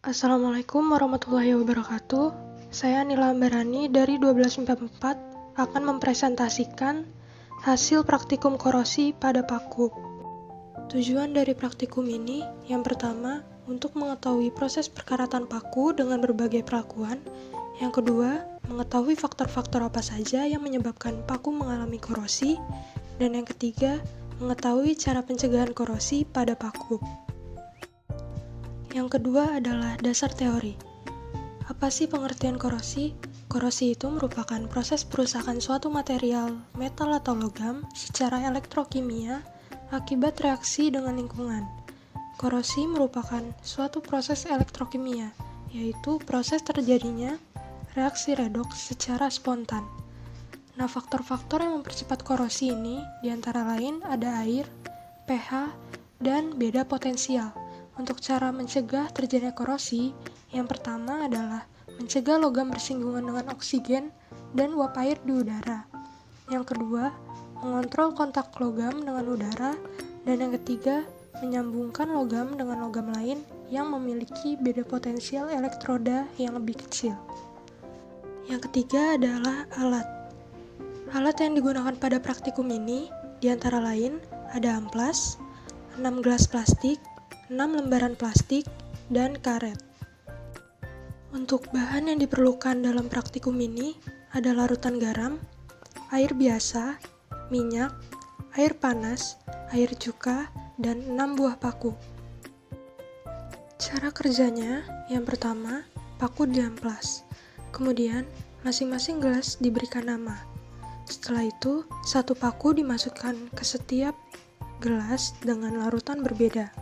Assalamualaikum warahmatullahi wabarakatuh. Saya Nila Ambarani dari 1244 akan mempresentasikan hasil praktikum korosi pada paku. Tujuan dari praktikum ini yang pertama, untuk mengetahui proses perkaratan paku dengan berbagai perlakuan. Yang kedua, mengetahui faktor-faktor apa saja yang menyebabkan paku mengalami korosi. Dan yang ketiga, mengetahui cara pencegahan korosi pada paku. Yang kedua adalah dasar teori. Apa sih pengertian korosi? Korosi itu merupakan proses perusakan suatu material, metal atau logam, secara elektrokimia akibat reaksi dengan lingkungan. Korosi merupakan suatu proses elektrokimia, yaitu proses terjadinya reaksi redoks secara spontan. Nah, faktor-faktor yang mempercepat korosi ini diantara lain ada air, pH, dan beda potensial. Untuk cara mencegah terjadinya korosi, yang pertama adalah mencegah logam bersinggungan dengan oksigen dan uap air di udara. Yang kedua, mengontrol kontak logam dengan udara. Dan yang ketiga, menyambungkan logam dengan logam lain yang memiliki beda potensial elektroda yang lebih kecil. Yang ketiga adalah alat. Alat yang digunakan pada praktikum ini diantara lain ada amplas, 6 gelas plastik, 6 lembaran plastik, dan karet. Untuk bahan yang diperlukan dalam praktikum ini ada larutan garam, air biasa, minyak, air panas, air cuka, dan 6 buah paku. Cara kerjanya, yang pertama, paku diamplas. Kemudian, masing-masing gelas diberikan nama. Setelah itu, satu paku dimasukkan ke setiap gelas dengan larutan berbeda.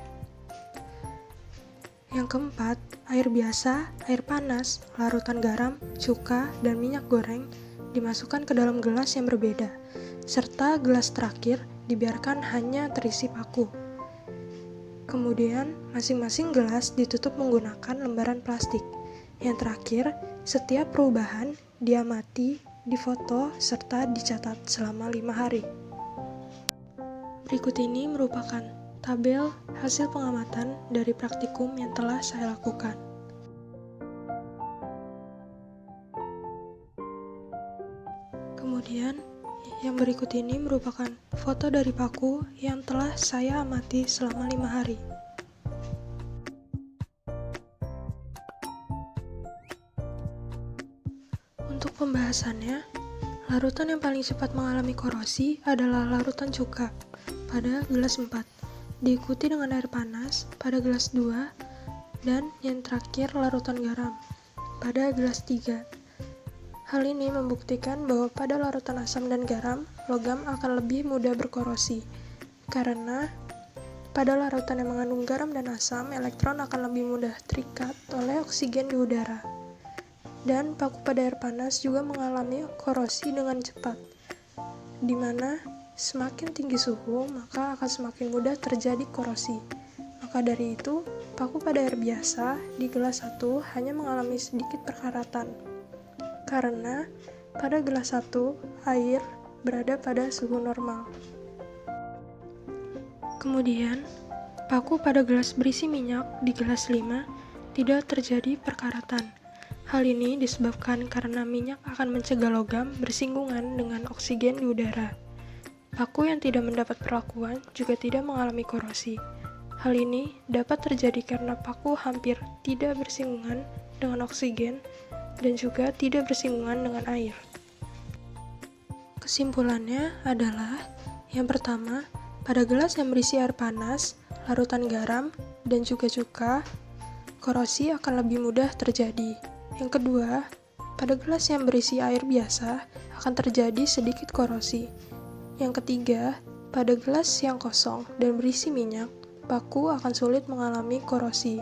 Yang keempat, air biasa, air panas, larutan garam, cuka, dan minyak goreng dimasukkan ke dalam gelas yang berbeda, serta gelas terakhir dibiarkan hanya terisi paku. Kemudian, masing-masing gelas ditutup menggunakan lembaran plastik. Yang terakhir, setiap perubahan diamati, difoto, serta dicatat selama 5 hari. Berikut ini merupakan tabel hasil pengamatan dari praktikum yang telah saya lakukan. Kemudian, yang berikut ini merupakan foto dari paku yang telah saya amati selama 5 hari. Untuk pembahasannya, larutan yang paling cepat mengalami korosi adalah larutan cuka pada gelas 4. Diikuti dengan air panas pada gelas 2, dan yang terakhir larutan garam pada gelas 3. Hal ini membuktikan bahwa pada larutan asam dan garam, logam akan lebih mudah berkorosi, karena pada larutan yang mengandung garam dan asam, elektron akan lebih mudah terikat oleh oksigen di udara. Dan paku pada air panas juga mengalami korosi dengan cepat, di mana semakin tinggi suhu, maka akan semakin mudah terjadi korosi. Maka dari itu, paku pada air biasa di gelas 1 hanya mengalami sedikit perkaratan, karena pada gelas 1, air berada pada suhu normal. Kemudian, paku pada gelas berisi minyak di gelas 5 tidak terjadi perkaratan. Hal ini disebabkan karena minyak akan mencegah logam bersinggungan dengan oksigen di udara. Paku yang tidak mendapat perlakuan juga tidak mengalami korosi. Hal ini dapat terjadi karena paku hampir tidak bersinggungan dengan oksigen dan juga tidak bersinggungan dengan air. Kesimpulannya adalah, yang pertama, pada gelas yang berisi air panas, larutan garam, dan juga cuka, korosi akan lebih mudah terjadi. Yang kedua, pada gelas yang berisi air biasa akan terjadi sedikit korosi. Yang ketiga, pada gelas yang kosong dan berisi minyak, paku akan sulit mengalami korosi.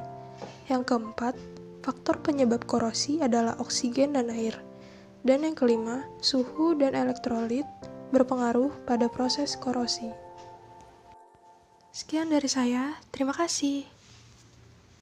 Yang keempat, faktor penyebab korosi adalah oksigen dan air. Dan yang kelima, suhu dan elektrolit berpengaruh pada proses korosi. Sekian dari saya, terima kasih.